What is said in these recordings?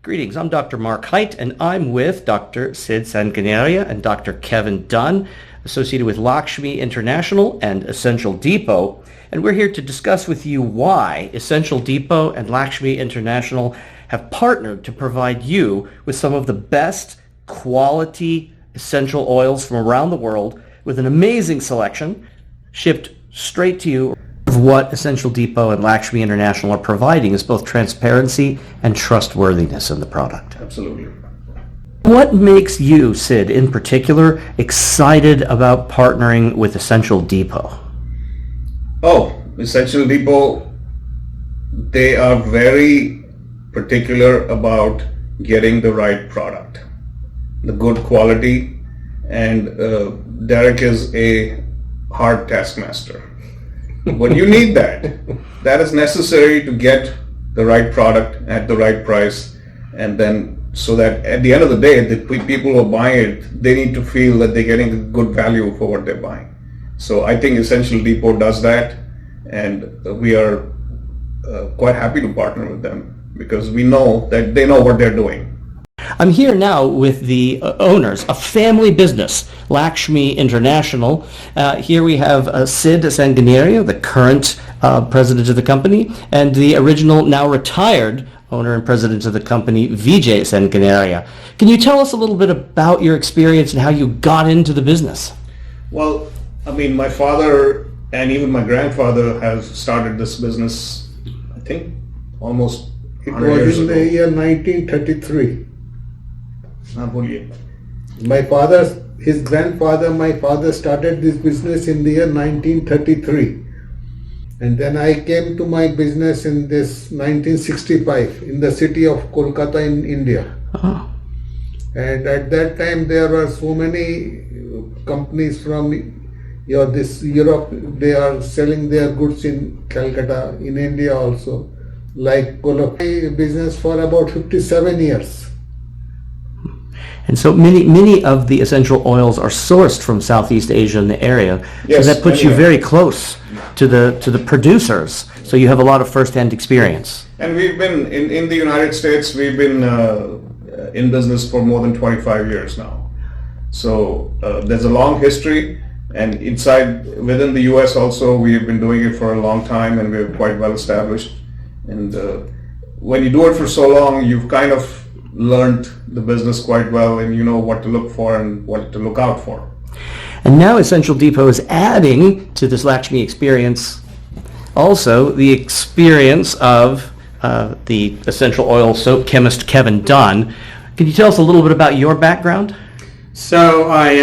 Greetings, I'm Dr. Mark Height, and I'm with Dr. Sid Sanguinaria and Dr. Kevin Dunn, associated with Lakshmi International and Essential Depot. And we're here to discuss with you why Essential Depot and Lakshmi International have partnered to provide you with some of the best quality essential oils from around the world with an amazing selection shipped straight to you. What Essential Depot and Lakshmi International are providing is both transparency and trustworthiness in the product. Absolutely. What makes you, Sid, in particular, excited about partnering with Essential Depot? Oh, Essential Depot, they are very particular about getting the right product, the good quality, and Derek is a hard taskmaster. But you need that. That is necessary to get the right product at the right price, and then so that at the end of the day, the people who are buying it, they need to feel that they're getting a good value for what they're buying. So I think Essential Depot does that, and we are quite happy to partner with them because we know that they know what they're doing. I'm here now with the owners, a family business, Lakshmi International. Here we have Sid Sanguinaria, the current president of the company, and the original, now retired owner and president of the company, Vijay Sanguinaria. Can you tell us a little bit about your experience and how you got into the business? Well, I mean, my father and even my grandfather has started this business, I think, almost 100 years was in ago. the year 1933. My father started this business in the year 1933. And then I came to my business in this 1965 in the city of Kolkata in India. Oh. And at that time there were so many companies from Europe, they are selling their goods in Calcutta, in India also, like Kolkata. Business for about 57 years. And so many of the essential oils are sourced from Southeast Asia in the area. Yes, so that puts you yeah. very close to the producers. So you have a lot of first-hand experience. And we've been in the United States, we've been in business for more than 25 years now. So there's a long history, and within the US also, we've been doing it for a long time, and we're quite well established. And when you do it for so long, you've kind of learned the business quite well, and you know what to look for and what to look out for. And now Essential Depot is adding to this Lakshmi experience also the experience of the essential oil soap chemist Kevin Dunn. Can you tell us a little bit about your background? So I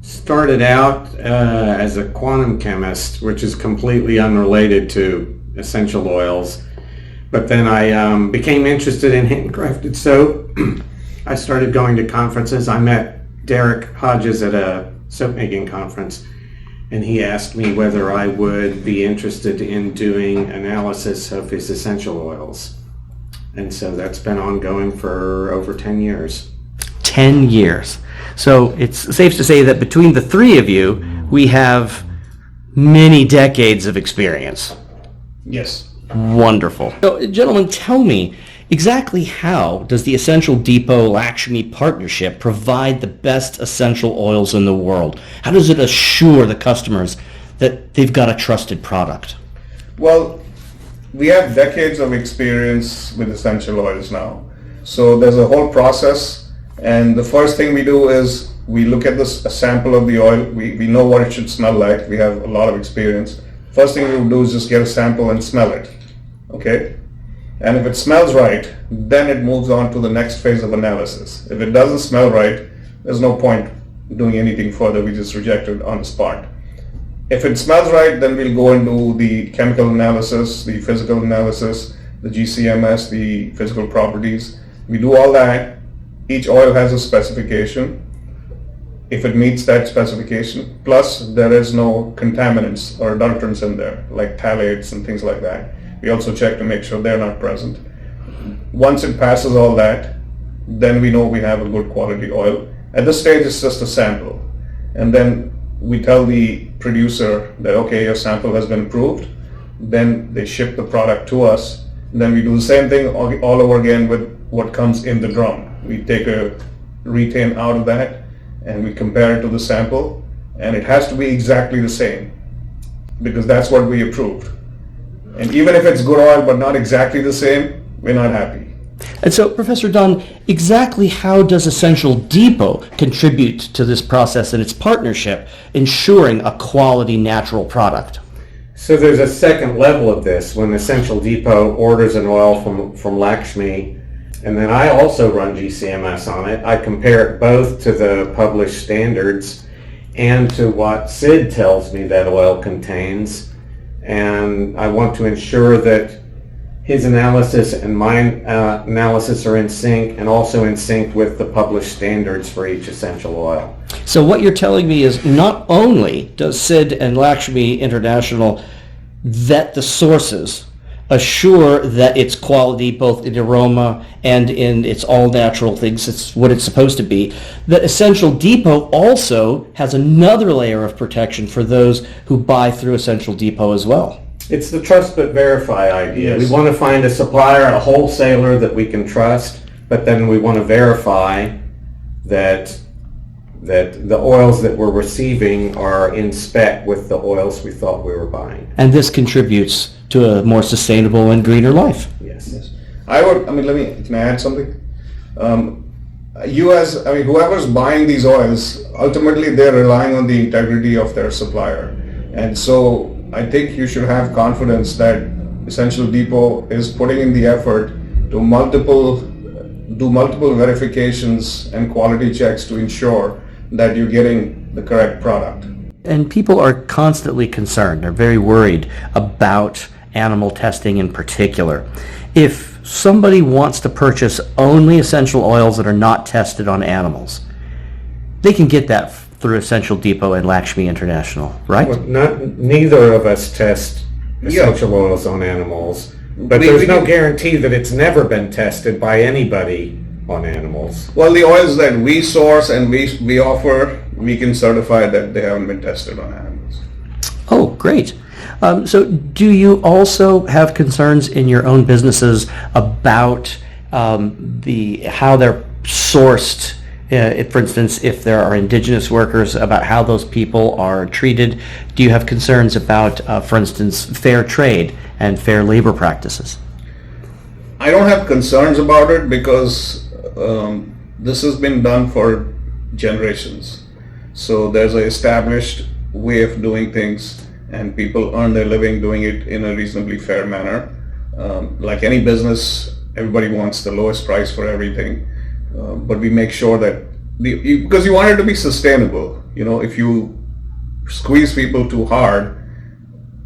started out as a quantum chemist, which is completely unrelated to essential oils. But then I became interested in handcrafted soap. I started going to conferences. I met Derek Hodges at a soap making conference, and he asked me whether I would be interested in doing analysis of his essential oils. And so that's been ongoing for over 10 years. 10 years. So it's safe to say that between the three of you, we have many decades of experience. Yes. Wonderful. So, gentlemen, tell me, exactly how does the Essential Depot Lakshmi partnership provide the best essential oils in the world? How does it assure the customers that they've got a trusted product? Well, we have decades of experience with essential oils now. So there's a whole process, and the first thing we do is we look at a sample of the oil. We know what it should smell like. We have a lot of experience. First thing we will do is just get a sample and smell it. Okay? And if it smells right, then it moves on to the next phase of analysis. If it doesn't smell right, there's no point doing anything further. We just reject it on the spot. If it smells right, then we'll go and do the chemical analysis, the physical analysis, the GCMS, the physical properties. We do all that. Each oil has a specification. If it meets that specification, plus there is no contaminants or adulterants in there, like phthalates and things like that. We also check to make sure they're not present. Once it passes all that, then we know we have a good quality oil. At this stage, it's just a sample. And then we tell the producer that, okay, your sample has been approved. Then they ship the product to us. Then we do the same thing all over again with what comes in the drum. We take a retaine out of that and we compare it to the sample, and it has to be exactly the same because that's what we approved. And even if it's good oil but not exactly the same, we're not happy. And so, Professor Dunn, exactly how does Essential Depot contribute to this process and its partnership, ensuring a quality natural product? So there's a second level of this when Essential Depot orders an oil from Lakshmi, and then I also run GCMS on it. I compare it both to the published standards and to what SID tells me that oil contains, and I want to ensure that his analysis and my analysis are in sync, and also in sync with the published standards for each essential oil. So what you're telling me is not only does SID and Lakshmi International vet the sources, assure that it's quality both in aroma and in its all-natural things, it's what it's supposed to be, that Essential Depot also has another layer of protection for those who buy through Essential Depot as well. It's the trust but verify idea. Yes. We want to find a supplier, a wholesaler that we can trust, but then we want to verify that the oils that we're receiving are in spec with the oils we thought we were buying. And this contributes to a more sustainable and greener life. Yes. Can I add something? Whoever's buying these oils, ultimately they're relying on the integrity of their supplier. And so I think you should have confidence that Essential Depot is putting in the effort to do multiple verifications and quality checks to ensure that you're getting the correct product. And people are constantly concerned, they're very worried about animal testing in particular. If somebody wants to purchase only essential oils that are not tested on animals, they can get that through Essential Depot and Lakshmi International, right? Well, neither of us test essential oils on animals, but We there's no can- guarantee that it's never been tested by anybody on animals. Well, the oils that we source and we offer, we can certify that they haven't been tested on animals. Oh, great. So do you also have concerns in your own businesses about how they're sourced? For instance, if there are indigenous workers, about how those people are treated? Do you have concerns about, for instance, fair trade and fair labor practices? I don't have concerns about it because this has been done for generations. So there's an established way of doing things, and people earn their living doing it in a reasonably fair manner. Like any business, everybody wants the lowest price for everything, but we make sure that because you want it to be sustainable. If you squeeze people too hard,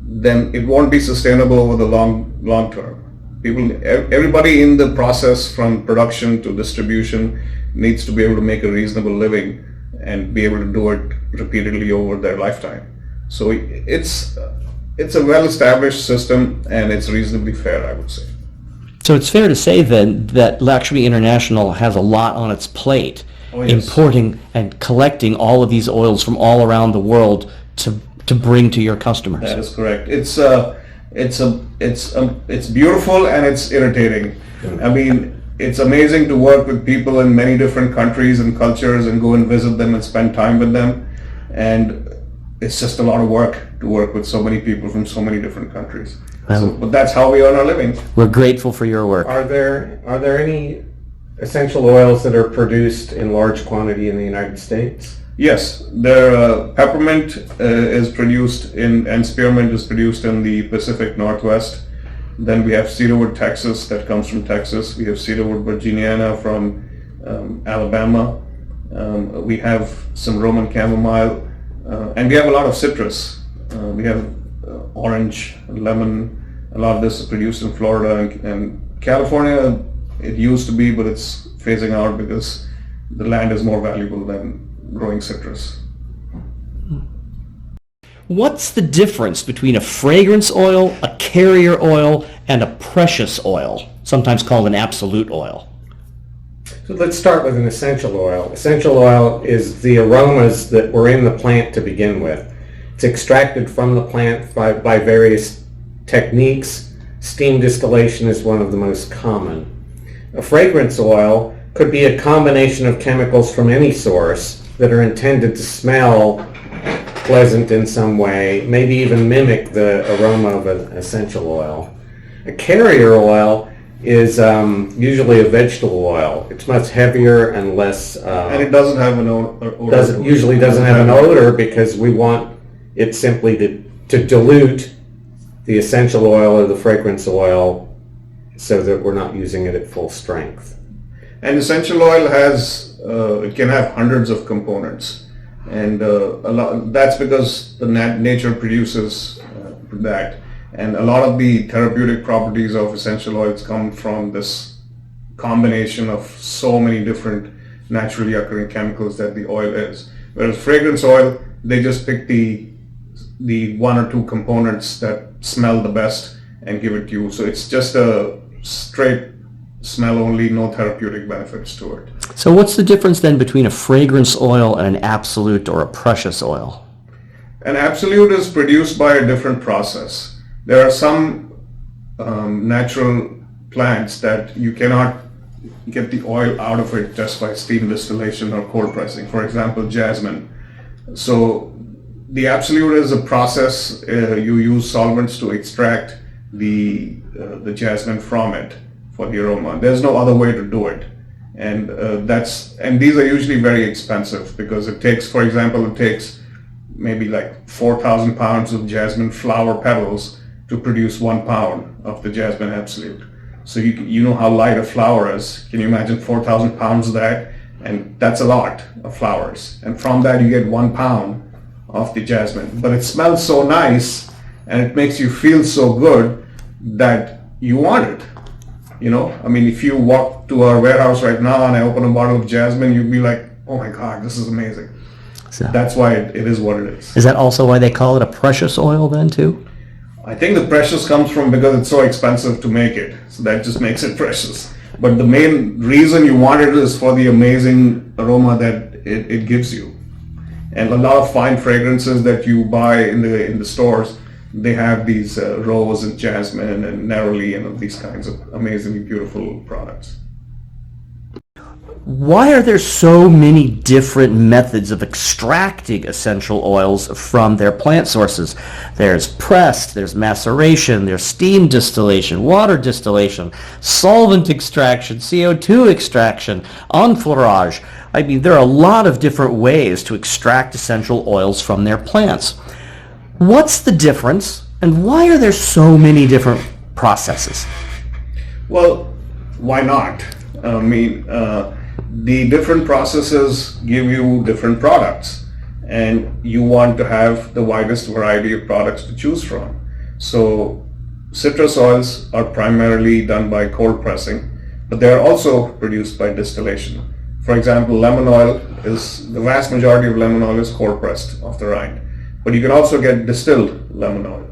then it won't be sustainable over the long term. Everybody in the process from production to distribution needs to be able to make a reasonable living and be able to do it repeatedly over their lifetime. So it's a well-established system, and it's reasonably fair, I would say. So it's fair to say then that Lakshmi International has a lot on its plate, Yes. importing and collecting all of these oils from all around the world to bring to your customers. That is correct. It's beautiful and it's irritating. I mean, it's amazing to work with people in many different countries and cultures and go and visit them and spend time with them. And it's just a lot of work to work with so many people from so many different countries. But that's how we earn our living. We're grateful for your work. Are there any essential oils that are produced in large quantity in the United States? Yes, peppermint is produced and spearmint is produced in the Pacific Northwest. Then we have cedarwood, Texas, that comes from Texas. We have cedarwood virginiana from Alabama. We have some Roman chamomile, and we have a lot of citrus. We have orange, lemon. A lot of this is produced in Florida and California. It used to be, but it's phasing out because the land is more valuable than growing citrus. What's the difference between a fragrance oil, a carrier oil, and a precious oil, sometimes called an absolute oil? So let's start with an essential oil. Essential oil is the aromas that were in the plant to begin with. It's extracted from the plant by various techniques. Steam distillation is one of the most common. A fragrance oil could be a combination of chemicals from any source that are intended to smell pleasant in some way, maybe even mimic the aroma of an essential oil. A carrier oil is usually a vegetable oil. It's much heavier and less. And it doesn't have an odor. Usually doesn't have an odor because we want it simply to dilute the essential oil or the fragrance oil so that we're not using it at full strength. And essential oil has, it can have hundreds of components. And that's because the nature produces that. And a lot of the therapeutic properties of essential oils come from this combination of so many different naturally occurring chemicals that the oil is. Whereas fragrance oil, they just pick the one or two components that smell the best and give it to you. So it's just a straight smell only, no therapeutic benefits to it. So what's the difference then between a fragrance oil and an absolute or a precious oil? An absolute is produced by a different process. There are some natural plants that you cannot get the oil out of it just by steam distillation or cold pressing. For example, jasmine. So the absolute is a process. You use solvents to extract the jasmine from it for the aroma. There's no other way to do it, and these are usually very expensive because it takes, for example, maybe like 4,000 pounds of jasmine flower petals to produce 1 pound of the jasmine absolute. So you know how light a flower is. Can you imagine 4,000 pounds of that? And that's a lot of flowers. And from that you get 1 pound of the jasmine. But it smells so nice and it makes you feel so good that you want it. You know, I mean, if you walk to our warehouse right now and I open a bottle of jasmine, you'd be like, oh my God, this is amazing. So, That's why it is what it is. is that also why they call it a precious oil then too? I think the precious comes from because it's so expensive to make it. So that just makes it precious. But the main reason you want it is for the amazing aroma that it gives you. And a lot of fine fragrances that you buy in the stores, they have these rose and jasmine and neroli and these kinds of amazingly beautiful products. Why are there so many different methods of extracting essential oils from their plant sources? There's pressed, there's maceration, there's steam distillation, water distillation, solvent extraction, CO2 extraction, enfleurage. I mean, there are a lot of different ways to extract essential oils from their plants. What's the difference, and why are there so many different processes? Well, why not? I mean, the different processes give you different products, and you want to have the widest variety of products to choose from. So citrus oils are primarily done by cold pressing, but they are also produced by distillation. For example, lemon oil the vast majority of lemon oil is cold pressed off the rind, but you can also get distilled lemon oil.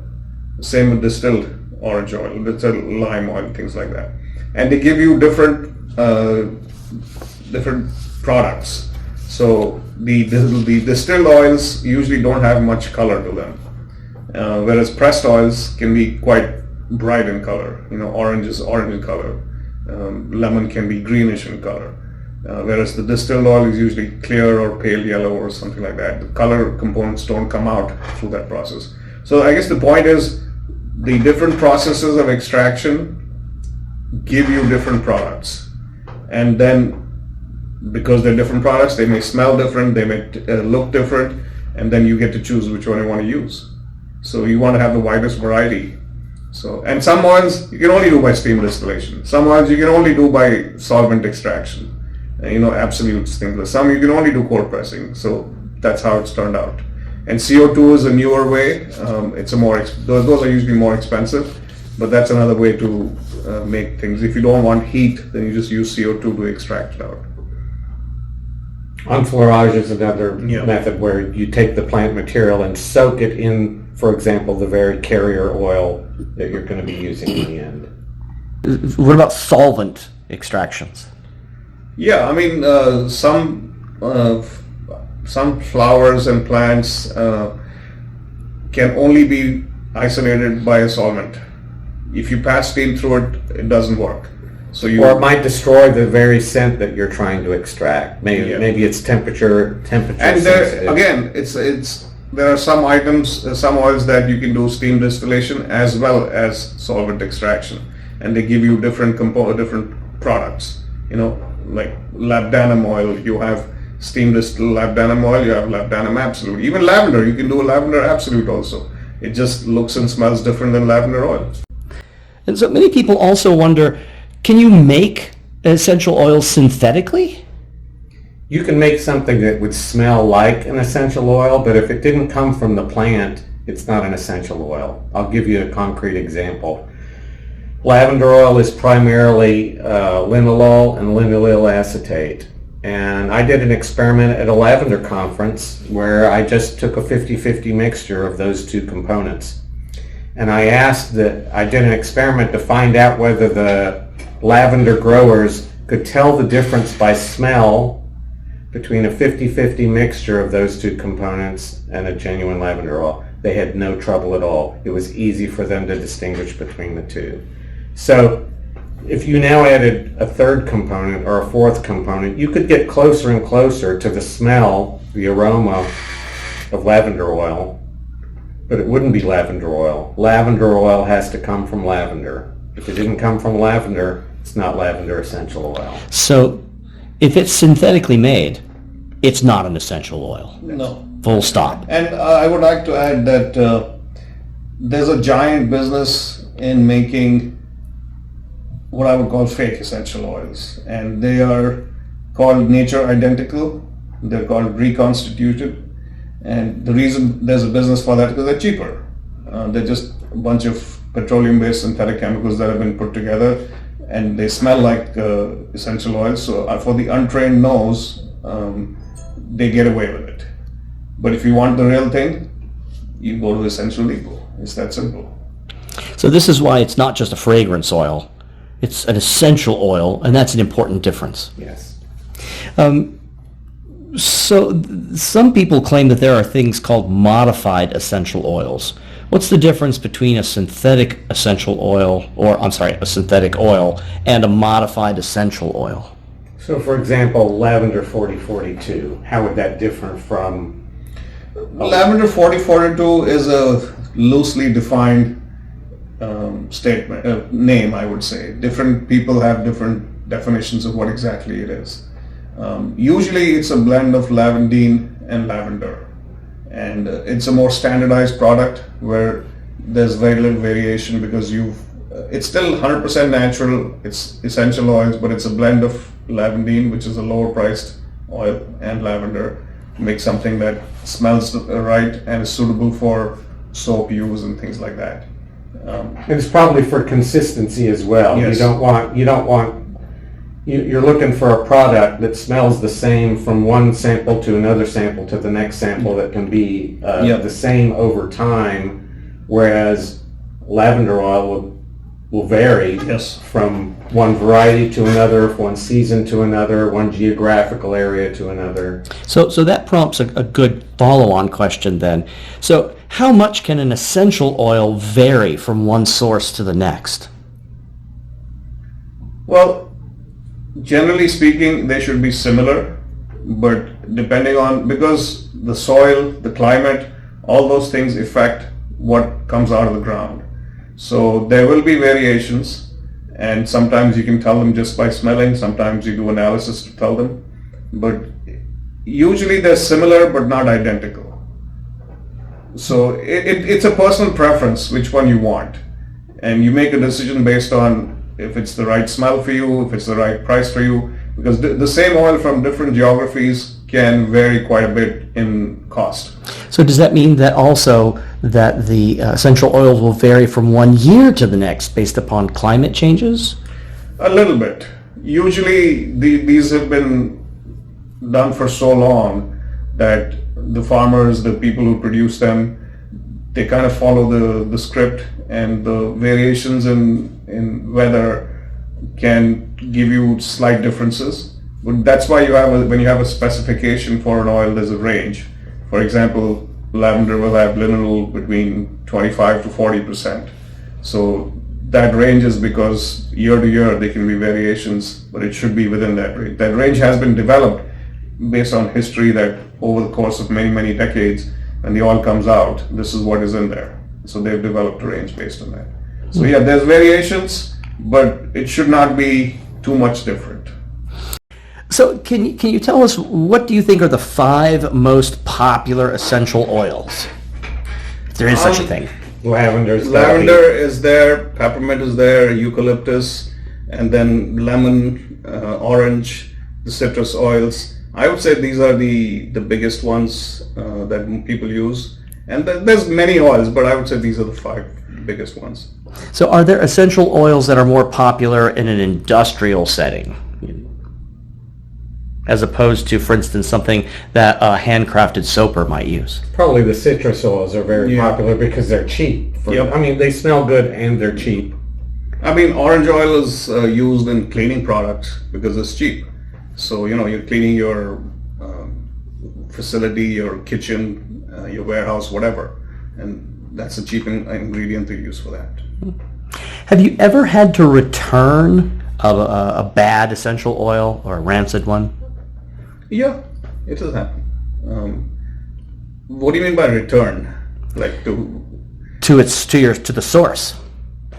The same with distilled orange oil, distilled lime oil, things like that. And they give you different products. So the distilled oils usually don't have much color to them, whereas pressed oils can be quite bright in color. You know, orange is orange in color, lemon can be greenish in color, whereas the distilled oil is usually clear or pale yellow or something like that. The color components don't come out through that process. So I guess the point is the different processes of extraction give you different products, and then because they're different products, they may smell different, they may look different, and then you get to choose which one you want to use. So you want to have the widest variety. So, and some oils you can only do by steam distillation. Some oils you can only do by solvent extraction. You know, absolutes, things like some you can only do cold pressing. So that's how it's turned out. And CO2 is a newer way. Those are usually more expensive, but that's another way to make things. If you don't want heat, then you just use CO2 to extract it out. Enfleurage is another method where you take the plant material and soak it in, for example, the very carrier oil that you're going to be using in the end. What about solvent extractions? Yeah, I mean, some flowers and plants can only be isolated by a solvent. If you pass steam through it, it doesn't work. So you, Or it might destroy the very scent that you're trying to extract. Maybe Yeah. maybe it's temperature and there sensitive. again, it's there are some items, some oils that you can do steam distillation as well as solvent extraction, and they give you different different products. You know, like labdanum oil, you have steam distilled labdanum oil, you have labdanum absolute. Even lavender, you can do a lavender absolute also. It just looks and smells different than lavender oil. And so many people also wonder, can you make essential oils synthetically? You can make something that would smell like an essential oil, but if it didn't come from the plant, it's not an essential oil. I'll give you a concrete example. Lavender oil is primarily linalool and linaloyl acetate. And I did an experiment at a lavender conference where I just took a 50-50 mixture of those two components. And I did an experiment to find out whether the lavender growers could tell the difference by smell between a 50-50 mixture of those two components and a genuine lavender oil. They had no trouble at all. It was easy for them to distinguish between the two. So if you now added a third component or a fourth component, you could get closer and closer to the smell, the aroma of lavender oil, but it wouldn't be lavender oil. Lavender oil has to come from lavender. If it didn't come from lavender, it's not lavender essential oil. So if it's synthetically made, it's not an essential oil. No. Full stop. And I would like to add that there's a giant business in making what I would call fake essential oils, and they are called nature identical. They're called reconstituted, and the reason there's a business for that is because they're cheaper. They're just a bunch of petroleum-based synthetic chemicals that have been put together, and they smell like essential oils. So for the untrained nose, they get away with it. But if you want the real thing, you go to Essential Depot. It's that simple. So this is why it's not just a fragrance oil. It's an essential oil, and that's an important difference. Yes. Some people claim that there are things called modified essential oils. What's the difference between a synthetic essential oil, a synthetic oil, and a modified essential oil? So for example, lavender 4042, how would that differ from... Lavender 4042 is a loosely defined name, I would say. Different people have different definitions of what exactly it is. Usually it's a blend of lavandine and lavender, and it's a more standardized product where there's very little variation because it's still 100% natural, it's essential oils, but it's a blend of lavandine, which is a lower priced oil, and lavender to make something that smells right and is suitable for soap use and things like that. And it's probably for consistency as well. Yes. You're looking for a product that smells the same from one sample to another sample to the next sample that can be the same over time, whereas lavender oil will vary from one variety to another, one season to another, one geographical area to another. So that prompts a good follow-on question then. So how much can an essential oil vary from one source to the next? Well, generally speaking, they should be similar, but depending on, because the soil, the climate, all those things affect what comes out of the ground. So there will be variations, and sometimes you can tell them just by smelling, sometimes you do analysis to tell them, but usually they're similar but not identical. So it's a personal preference which one you want, and you make a decision based on if it's the right smell for you, if it's the right price for you, because the same oil from different geographies can vary quite a bit in cost. So does that mean that also that the essential oils will vary from one year to the next based upon climate changes? A little bit. Usually these have been done for so long that the farmers, the people who produce them, they kind of follow the script, and the variations in weather can give you slight differences. But that's why when you have a specification for an oil, there's a range. For example, lavender will have linalool between 25 to 40%. So that range is because year to year there can be variations, but it should be within that range. That range has been developed based on history that over the course of many, many decades, when the oil comes out, this is what is in there. So they've developed a range based on that. So yeah, there's variations, but it should not be too much different. So can you tell us, what do you think are the 5 most popular essential oils? If there is such a thing. Lavender's Lavender is there, peppermint is there, eucalyptus, and then lemon, orange, the citrus oils. I would say these are the biggest ones that people use. And there's many oils, but I would say these are the 5 biggest ones. So are there essential oils that are more popular in an industrial setting, as opposed to, for instance, something that a handcrafted soaper might use? Probably the citrus oils are very Yeah. popular because they're cheap. Yep. I mean, they smell good and they're cheap. I mean, orange oil is used in cleaning products because it's cheap. So, you're cleaning your facility, your kitchen, your warehouse, whatever. And that's a cheap ingredient to use for that. Have you ever had to return a bad essential oil or a rancid one? Yeah, it has happened. What do you mean by return? Like To the source?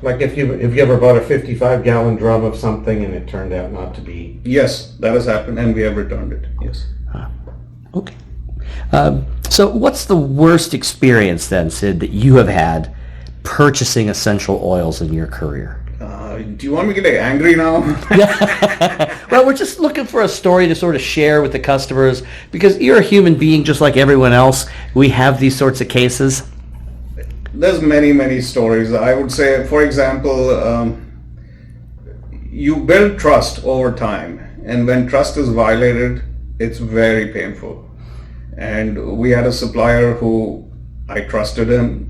Like if you ever bought a 55-gallon drum of something and it turned out not to be. Yes, that has happened, and we have returned it. Yes. Okay. So what's the worst experience then, Sid, that you have had purchasing essential oils in your career? Do you want me to get angry now? Well, we're just looking for a story to sort of share with the customers, because you're a human being just like everyone else. We have these sorts of cases. There's many stories. I would say, for example, you build trust over time, and when trust is violated, it's very painful. And we had a supplier who I trusted him,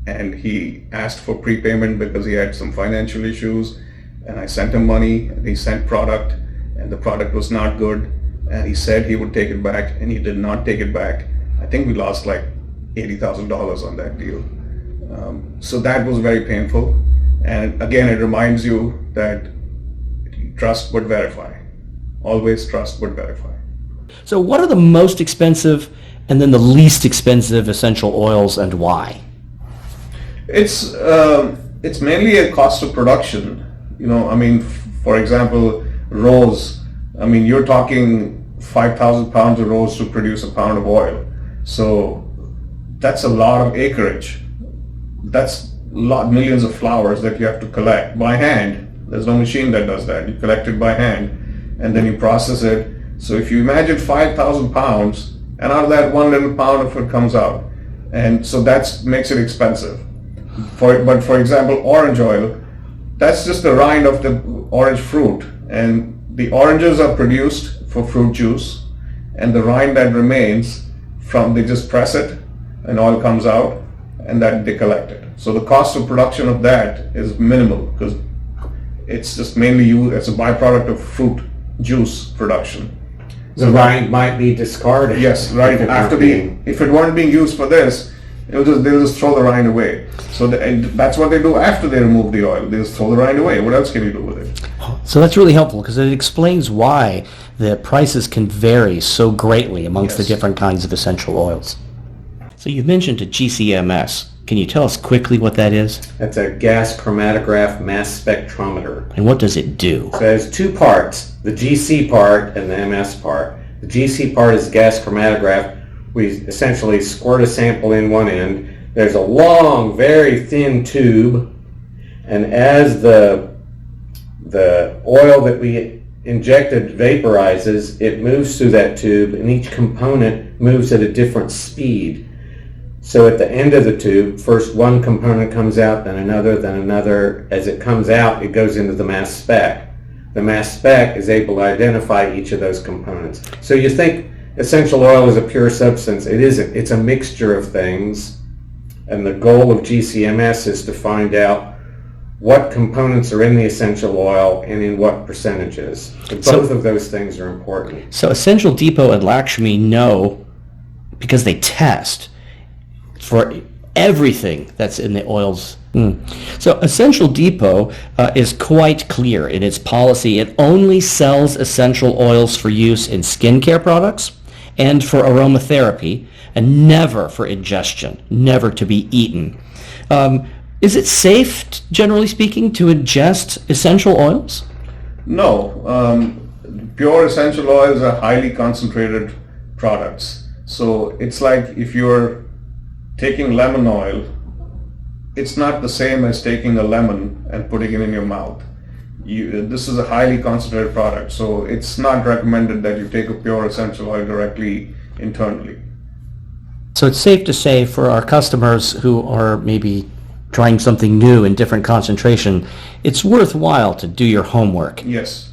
and he asked for prepayment because he had some financial issues, and I sent him money, and he sent product, and the product was not good, and he said he would take it back, and he did not take it back. I think we lost like $80,000 on that deal. So that was very painful. And again, it reminds you that trust but verify. Always trust but verify. So what are the most expensive and then the least expensive essential oils, and why? It's mainly a cost of production. I mean, for example, rose. I mean, you're talking 5,000 pounds of rose to produce a pound of oil. So that's a lot of acreage. That's millions of flowers that you have to collect by hand. There's no machine that does that. You collect it by hand, and then you process it. So if you imagine 5,000 pounds, and out of that 1 little pound of it comes out, and so that makes it expensive. But for example, orange oil, that's just the rind of the orange fruit, and the oranges are produced for fruit juice, and the rind that remains they just press it, and oil comes out, and that they collect it. So the cost of production of that is minimal because it's just mainly used as a byproduct of fruit juice production. The rind might be discarded. Yes, right. If it weren't being used for this, they'll just throw the rind away. So and that's what they do after they remove the oil. They just throw the rind away. What else can you do with it? So that's really helpful, because it explains why the prices can vary so greatly amongst the Yes. different kinds of essential oils. So you mentioned a GCMS. Can you tell us quickly what that is? That's a gas chromatograph mass spectrometer. And what does it do? So it has 2 parts, the GC part and the MS part. The GC part is gas chromatograph. We essentially squirt a sample in one end. There's a long, very thin tube, and as the oil that we injected vaporizes, it moves through that tube, and each component moves at a different speed. So at the end of the tube, first one component comes out, then another. As it comes out, it goes into the mass spec. The mass spec is able to identify each of those components. So you think essential oil is a pure substance. It isn't. It's a mixture of things. And the goal of GCMS is to find out what components are in the essential oil and in what percentages. And both of those things are important. So Essential Depot and Lakshmi know, because they test, for everything that's in the oils. So Essential Depot is quite clear in its policy. It only sells essential oils for use in skincare products and for aromatherapy, and never for ingestion, never to be eaten. Is it safe, generally speaking, to ingest essential oils? No. Pure essential oils are highly concentrated products. So it's like if you're taking lemon oil, it's not the same as taking a lemon and putting it in your mouth. This is a highly concentrated product, so it's not recommended that you take a pure essential oil directly internally. So it's safe to say for our customers who are maybe trying something new in different concentration, it's worthwhile to do your homework. Yes.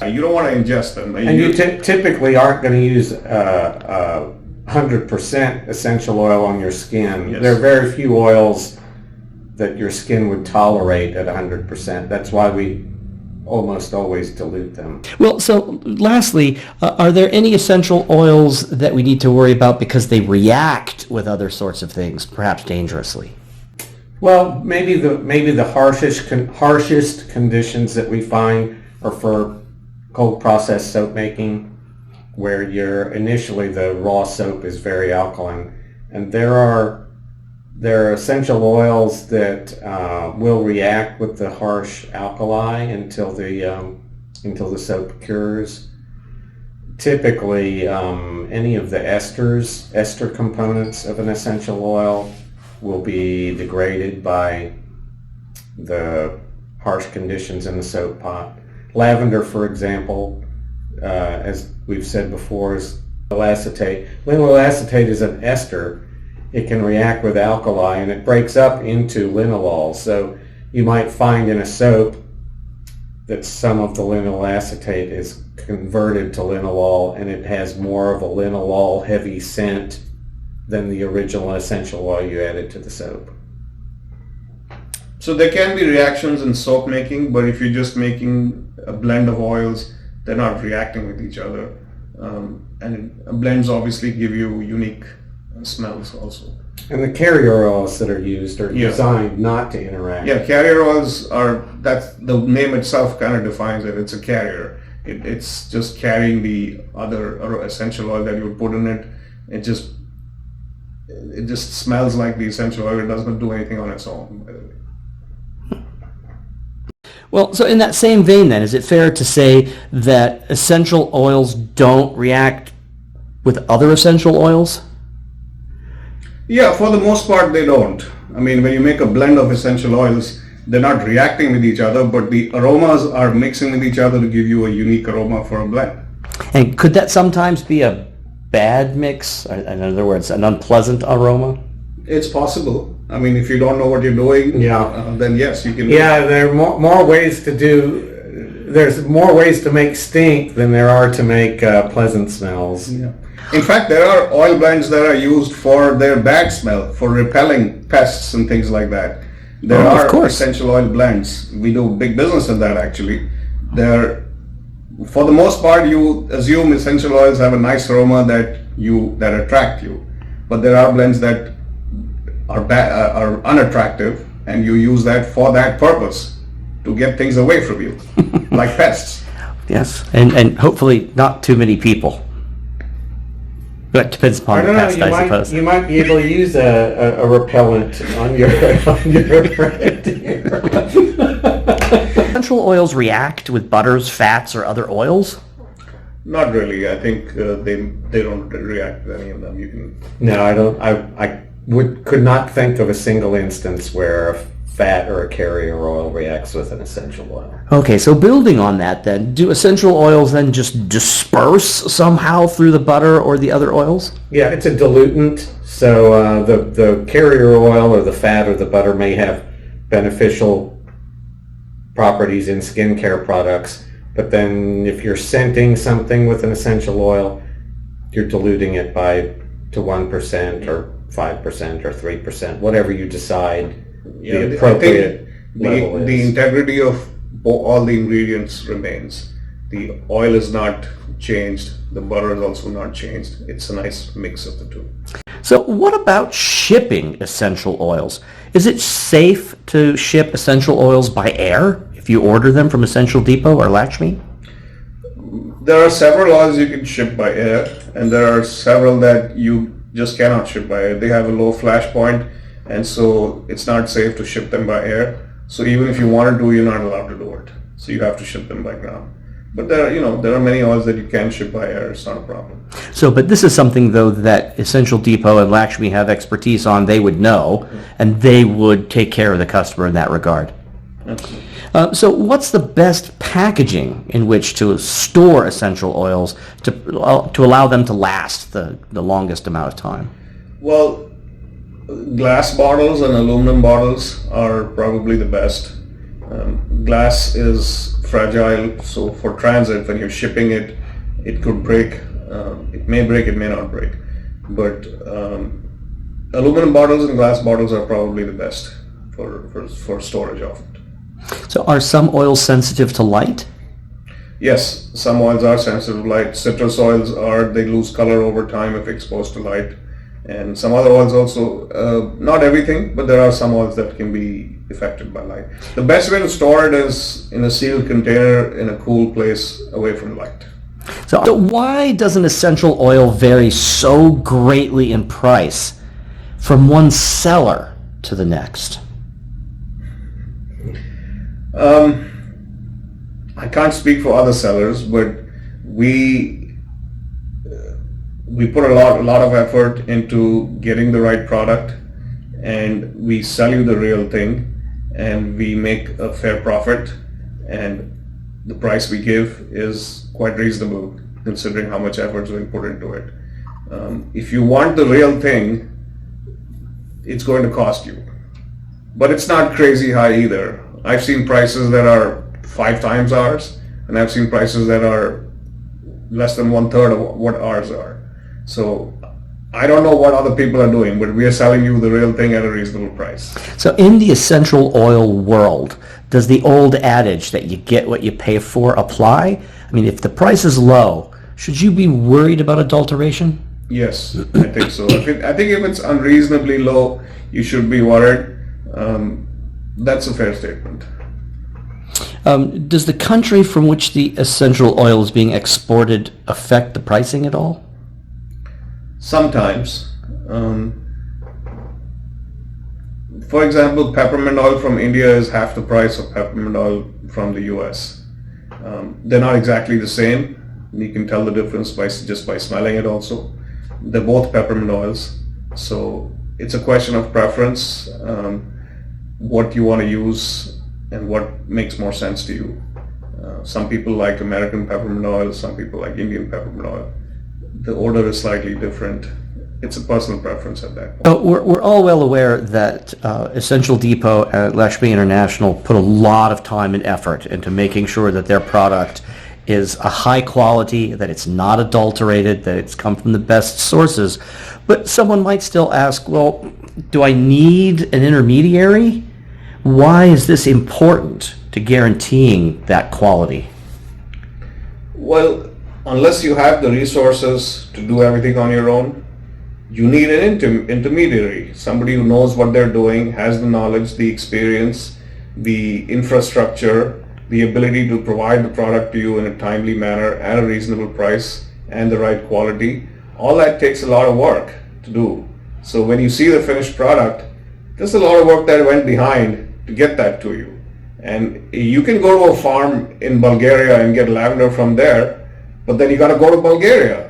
You don't want to ingest them. And you typically aren't going to use 100% essential oil on your skin. Yes. There are very few oils that your skin would tolerate at 100%. That's why we almost always dilute them. Well, so lastly, are there any essential oils that we need to worry about because they react with other sorts of things, perhaps dangerously? Well, maybe the harshest conditions that we find are for cold process soap making, where initially the raw soap is very alkaline, and there are essential oils that will react with the harsh alkali until the soap cures. Typically, any of the ester components of an essential oil will be degraded by the harsh conditions in the soap pot. Lavender, for example, as we've said before, is lineal acetate. Lineal acetate is an ester. It can react with alkali and it breaks up into linalool. So you might find in a soap that some of the lineal acetate is converted to linalool and it has more of a linalool heavy scent than the original essential oil you added to the soap. So there can be reactions in soap making, but if you're just making a blend of oils, they're not reacting with each other. And blends obviously give you unique smells also. And the carrier oils that are used are Yeah. designed not to interact. Yeah, carrier oils that's the name itself kind of defines it. It's a carrier. It's just carrying the other essential oil that you would put in it. It just smells like the essential oil. It doesn't do anything on its own, by the way. Well, so in that same vein then, is it fair to say that essential oils don't react with other essential oils? Yeah, for the most part they don't. I mean, when you make a blend of essential oils, they're not reacting with each other, but the aromas are mixing with each other to give you a unique aroma for a blend. And could that sometimes be a bad mix? In other words, an unpleasant aroma? It's possible. I mean, if you don't know what you're doing, then yes, you can. Yeah, there are more ways to do. There's more ways to make stink than there are to make pleasant smells. Yeah. In fact, there are oil blends that are used for their bad smell, for repelling pests and things like that. There of are course. essential oil blends. We do big business in that actually. For the most part, you assume essential oils have a nice aroma that attract you, but there are blends that are unattractive, and you use that for that purpose to get things away from you, like pests. Yes, and hopefully not too many people. But it depends upon the pest, I suppose. You might be able to use a repellent on your Essential oils react with butters, fats, or other oils? Not really. I think they don't react with any of them. You can. No, I don't. I could not think of a single instance where a fat or a carrier oil reacts with an essential oil. Okay, so building on that then, do essential oils then just disperse somehow through the butter or the other oils? Yeah, it's a dilutant, so the carrier oil or the fat or the butter may have beneficial properties in skincare products, but then if you're scenting something with an essential oil, you're diluting it to 1% or 5% or 3%, whatever you decide the appropriate level is. The integrity of all the ingredients remains. The oil is not changed. The butter is also not changed. It's a nice mix of the two. So what about shipping essential oils? Is it safe to ship essential oils by air if you order them from Essential Depot or Lakshmi? There are several oils you can ship by air, and there are several that you just cannot ship by air. They have a low flash point, and so it's not safe to ship them by air. So even if you wanted to, you're not allowed to do it. So you have to ship them by ground. But there are many oils that you can ship by air. It's not a problem. So, but this is something, though, that Essential Depot and Lakshmi have expertise on. They would know, and they would take care of the customer in that regard. Absolutely. So what's the best packaging in which to store essential oils to allow them to last the longest amount of time? Well, glass bottles and aluminum bottles are probably the best. Glass is fragile, so for transit, when you're shipping it, it could break. It may break, it may not break. But aluminum bottles and glass bottles are probably the best for storage of it. So are some oils sensitive to light? Yes, some oils are sensitive to light. Citrus oils they lose color over time if exposed to light. And some other oils also, not everything, but there are some oils that can be affected by light. The best way to store it is in a sealed container in a cool place away from light. So why does an essential oil vary so greatly in price from one seller to the next? I can't speak for other sellers, but we put a lot of effort into getting the right product, and we sell you the real thing, and we make a fair profit, and the price we give is quite reasonable considering how much effort we put into it. If you want the real thing, it's going to cost you, but it's not crazy high either. I've seen prices that are 5 times ours, and I've seen prices that are less than 1/3 of what ours are. So I don't know what other people are doing, but we are selling you the real thing at a reasonable price. So in the essential oil world, does the old adage that you get what you pay for apply? I mean, if the price is low, should you be worried about adulteration? Yes, I think so. I think if it's unreasonably low, you should be worried. That's a fair statement. Does the country from which the essential oil is being exported affect the pricing at all? Sometimes. For example, peppermint oil from India is half the price of peppermint oil from the US. They're not exactly the same. You can tell the difference just by smelling it also. They're both peppermint oils. So it's a question of preference, what you want to use and what makes more sense to you. Some people like American peppermint oil, some people like Indian peppermint oil. The odor is slightly different. It's a personal preference at that point. We're all well aware that Essential Depot and Lakshmi International put a lot of time and effort into making sure that their product is a high quality, that it's not adulterated, that it's come from the best sources. But someone might still ask, well, do I need an intermediary? Why is this important to guaranteeing that quality? Well, unless you have the resources to do everything on your own, you need an intermediary, somebody who knows what they're doing, has the knowledge, the experience, the infrastructure, the ability to provide the product to you in a timely manner at a reasonable price and the right quality. All that takes a lot of work to do. So when you see the finished product, there's a lot of work that went behind to get that to you. And you can go to a farm in Bulgaria and get lavender from there, but then you got to go to Bulgaria.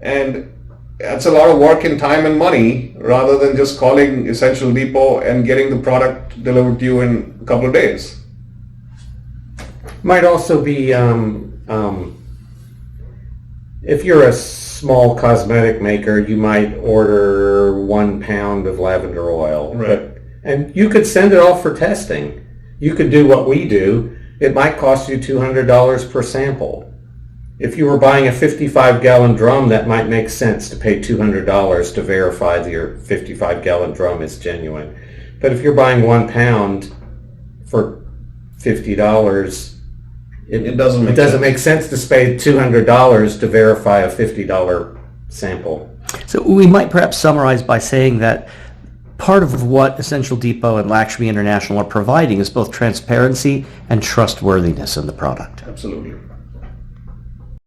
And that's a lot of work in time and money rather than just calling Essential Depot and getting the product delivered to you in a couple of days. Might also be if you're a small cosmetic maker, you might order 1 pound of lavender oil. Right. And you could send it off for testing. You could do what we do. It might cost you $200 per sample. If you were buying a 55-gallon drum, that might make sense to pay $200 to verify that your 55-gallon drum is genuine. But if you're buying 1 pound for $50, It doesn't make it doesn't sense. make sense to pay $200 to verify a $50 sample. So we might perhaps summarize by saying that part of what Essential Depot and Lakshmi International are providing is both transparency and trustworthiness in the product. Absolutely.